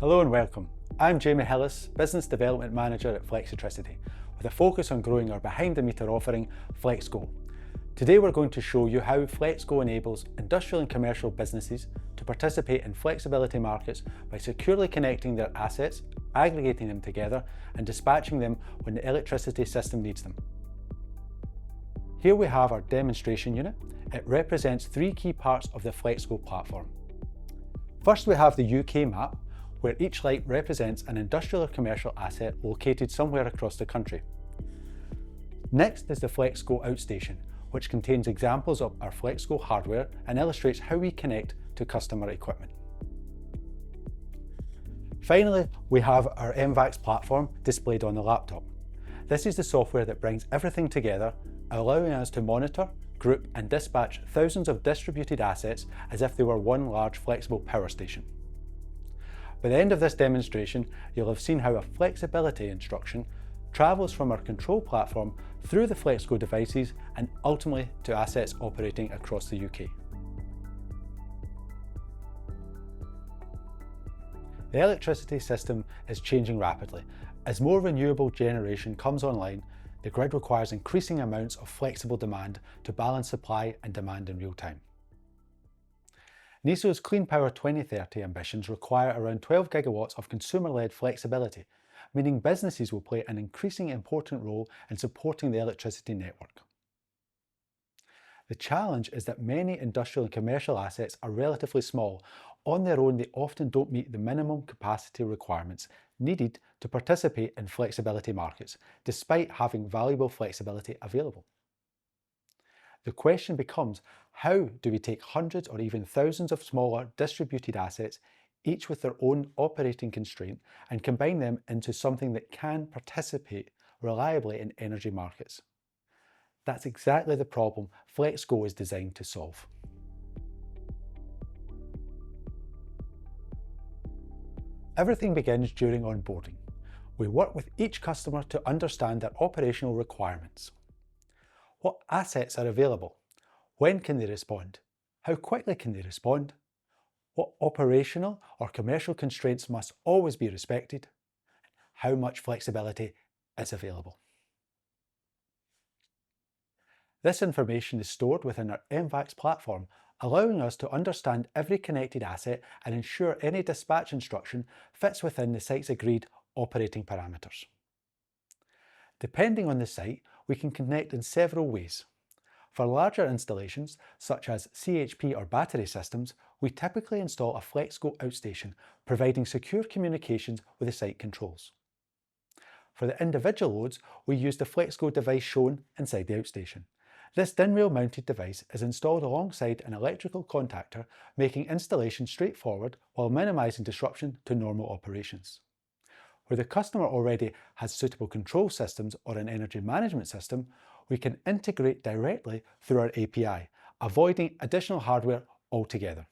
Hello and welcome. I'm Jamie Hillis, Business Development Manager at FlexElectricity, with a focus on growing our behind-the-meter offering, FlexGO. Today we're going to show you how FlexGO enables industrial and commercial businesses to participate in flexibility markets by securely connecting their assets, aggregating them together, and dispatching them when the electricity system needs them. Here we have our demonstration unit. It represents three key parts of the FlexGO platform. First, we have the UK map, where each light represents an industrial or commercial asset located somewhere across the country. Next is the FlexGO outstation, which contains examples of our FlexGO hardware and illustrates how we connect to customer equipment. Finally, we have our MVAX platform displayed on the laptop. This is the software that brings everything together, allowing us to monitor, group and dispatch thousands of distributed assets as if they were one large flexible power station. By the end of this demonstration, you'll have seen how a flexibility instruction travels from our control platform through the FlexGO devices and ultimately to assets operating across the UK. The electricity system is changing rapidly. As more renewable generation comes online, the grid requires increasing amounts of flexible demand to balance supply and demand in real time. NESO's Clean Power 2030 ambitions require around 12 gigawatts of consumer-led flexibility, meaning businesses will play an increasingly important role in supporting the electricity network. The challenge is that many industrial and commercial assets are relatively small. On their own, they often don't meet the minimum capacity requirements needed to participate in flexibility markets, despite having valuable flexibility available. The question becomes, how do we take hundreds or even thousands of smaller distributed assets, each with their own operating constraint, and combine them into something that can participate reliably in energy markets? That's exactly the problem FlexGO is designed to solve. Everything begins during onboarding. We work with each customer to understand their operational requirements. What assets are available? When can they respond? How quickly can they respond? What operational or commercial constraints must always be respected? How much flexibility is available? This information is stored within our MVAX platform, allowing us to understand every connected asset and ensure any dispatch instruction fits within the site's agreed operating parameters. Depending on the site, we can connect in several ways. For larger installations, such as CHP or battery systems, we typically install a FlexGO outstation, providing secure communications with the site controls. For the individual loads, we use the FlexGO device shown inside the outstation. This DIN-rail mounted device is installed alongside an electrical contactor, making installation straightforward while minimising disruption to normal operations. Where the customer already has suitable control systems or an energy management system, we can integrate directly through our API, avoiding additional hardware altogether.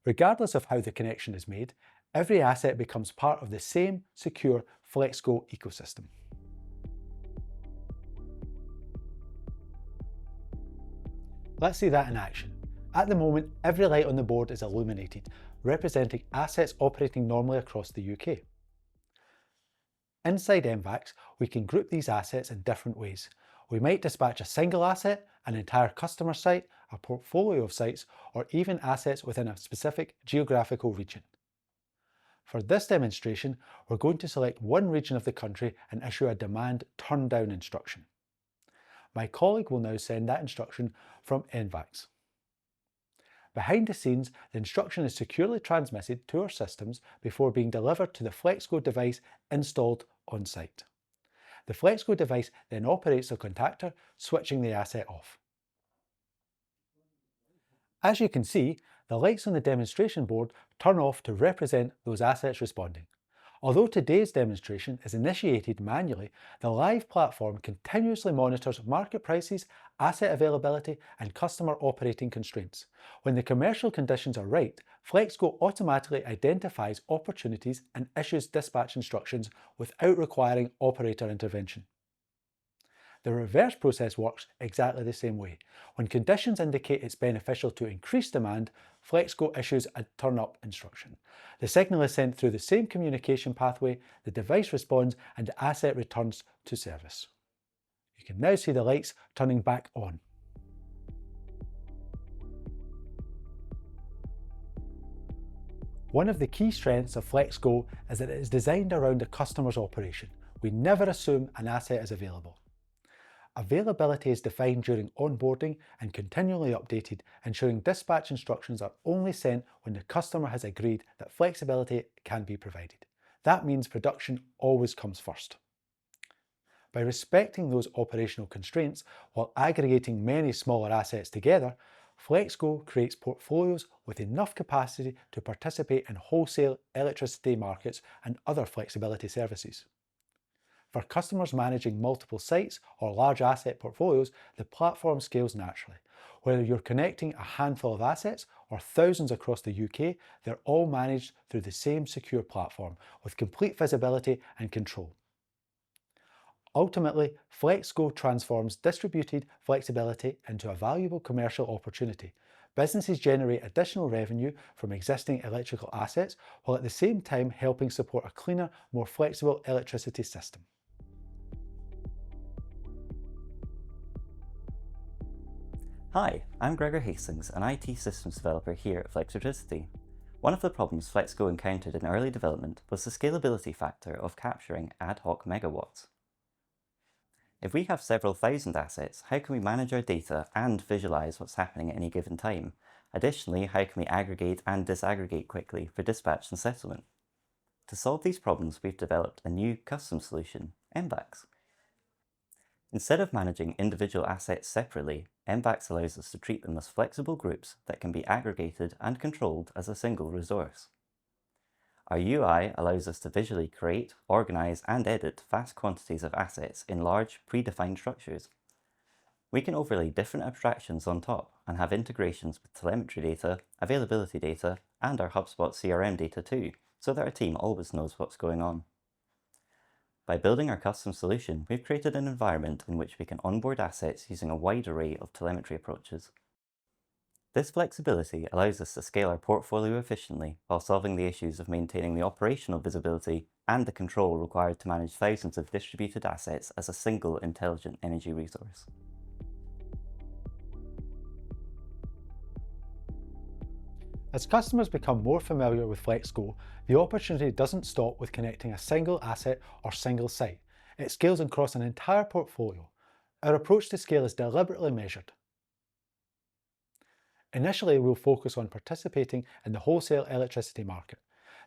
Regardless of how the connection is made, every asset becomes part of the same secure FlexGO ecosystem. Let's see that in action. At the moment, every light on the board is illuminated, representing assets operating normally across the UK. Inside MVAX, we can group these assets in different ways. We might dispatch a single asset, an entire customer site, a portfolio of sites, or even assets within a specific geographical region. For this demonstration, we're going to select one region of the country and issue a demand turn down instruction. My colleague will now send that instruction from MVAX. Behind the scenes, the instruction is securely transmitted to our systems before being delivered to the FlexGO device installed on site. The FlexGO device then operates the contactor, switching the asset off. As you can see, the lights on the demonstration board turn off to represent those assets responding. Although today's demonstration is initiated manually, the live platform continuously monitors market prices, asset availability, and customer operating constraints. When the commercial conditions are right, FlexGO automatically identifies opportunities and issues dispatch instructions without requiring operator intervention. The reverse process works exactly the same way. When conditions indicate it's beneficial to increase demand, FlexGO issues a turn up instruction. The signal is sent through the same communication pathway, the device responds, and the asset returns to service. You can now see the lights turning back on. One of the key strengths of FlexGO is that it is designed around the customer's operation. We never assume an asset is available. Availability is defined during onboarding and continually updated, ensuring dispatch instructions are only sent when the customer has agreed that flexibility can be provided. That means production always comes first. By respecting those operational constraints while aggregating many smaller assets together, FlexGO creates portfolios with enough capacity to participate in wholesale electricity markets and other flexibility services. For customers managing multiple sites or large asset portfolios, the platform scales naturally. Whether you're connecting a handful of assets or thousands across the UK, they're all managed through the same secure platform with complete visibility and control. Ultimately, FlexGO transforms distributed flexibility into a valuable commercial opportunity. Businesses generate additional revenue from existing electrical assets, while at the same time helping support a cleaner, more flexible electricity system. Hi, I'm Gregor Hastings, an IT systems developer here at FlexElectricity. One of the problems FlexGO encountered in early development was the scalability factor of capturing ad hoc megawatts. If we have several thousand assets, how can we manage our data and visualize what's happening at any given time? Additionally, how can we aggregate and disaggregate quickly for dispatch and settlement? To solve these problems, we've developed a new custom solution, MVAX. Instead of managing individual assets separately, MVAX allows us to treat them as flexible groups that can be aggregated and controlled as a single resource. Our UI allows us to visually create, organize, and edit vast quantities of assets in large, predefined structures. We can overlay different abstractions on top and have integrations with telemetry data, availability data, and our HubSpot CRM data too, so that our team always knows what's going on. By building our custom solution, we've created an environment in which we can onboard assets using a wide array of telemetry approaches. This flexibility allows us to scale our portfolio efficiently while solving the issues of maintaining the operational visibility and the control required to manage thousands of distributed assets as a single intelligent energy resource. As customers become more familiar with FlexGO, the opportunity doesn't stop with connecting a single asset or single site. It scales across an entire portfolio. Our approach to scale is deliberately measured. Initially, we'll focus on participating in the wholesale electricity market.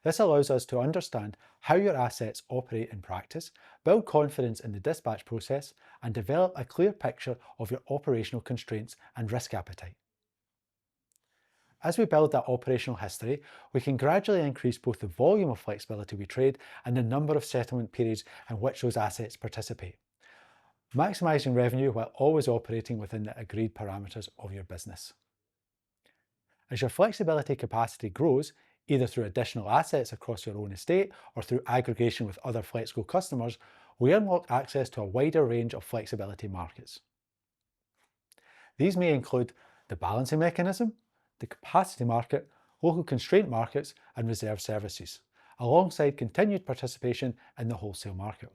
This allows us to understand how your assets operate in practice, build confidence in the dispatch process, and develop a clear picture of your operational constraints and risk appetite. As we build that operational history, we can gradually increase both the volume of flexibility we trade and the number of settlement periods in which those assets participate, maximising revenue while always operating within the agreed parameters of your business. As your flexibility capacity grows, either through additional assets across your own estate or through aggregation with other FlexGO customers, we unlock access to a wider range of flexibility markets. These may include the balancing mechanism, the capacity market, local constraint markets, and reserve services, alongside continued participation in the wholesale market.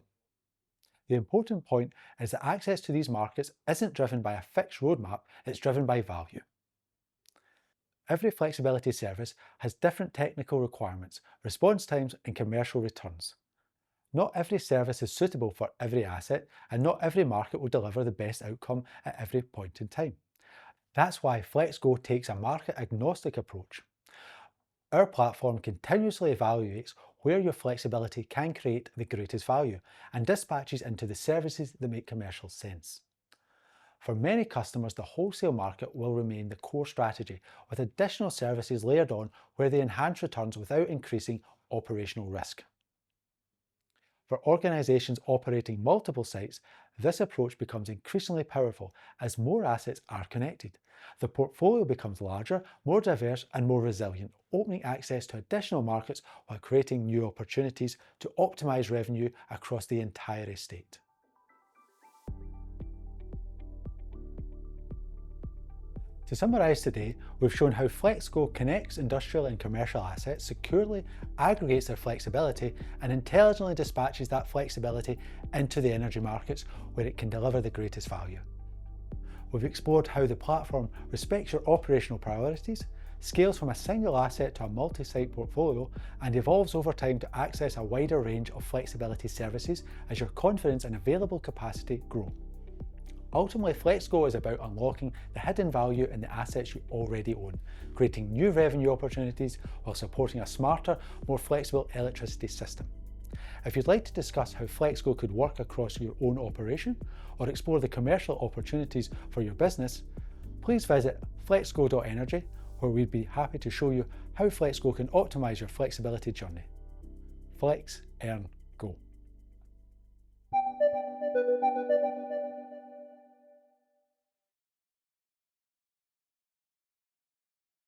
The important point is that access to these markets isn't driven by a fixed roadmap, it's driven by value. Every flexibility service has different technical requirements, response times, and commercial returns. Not every service is suitable for every asset, and not every market will deliver the best outcome at every point in time. That's why FlexGO takes a market-agnostic approach. Our platform continuously evaluates where your flexibility can create the greatest value and dispatches into the services that make commercial sense. For many customers, the wholesale market will remain the core strategy, with additional services layered on where they enhance returns without increasing operational risk. For organisations operating multiple sites, this approach becomes increasingly powerful as more assets are connected. The portfolio becomes larger, more diverse and more resilient, opening access to additional markets while creating new opportunities to optimise revenue across the entire estate. To summarise today, we've shown how FlexGO connects industrial and commercial assets securely, aggregates their flexibility, and intelligently dispatches that flexibility into the energy markets where it can deliver the greatest value. We've explored how the platform respects your operational priorities, scales from a single asset to a multi-site portfolio, and evolves over time to access a wider range of flexibility services as your confidence and available capacity grow. Ultimately, FlexGO is about unlocking the hidden value in the assets you already own, creating new revenue opportunities while supporting a smarter, more flexible electricity system. If you'd like to discuss how FlexGO could work across your own operation, or explore the commercial opportunities for your business, please visit flexgo.energy, where we'd be happy to show you how FlexGO can optimise your flexibility journey. Flex, earn,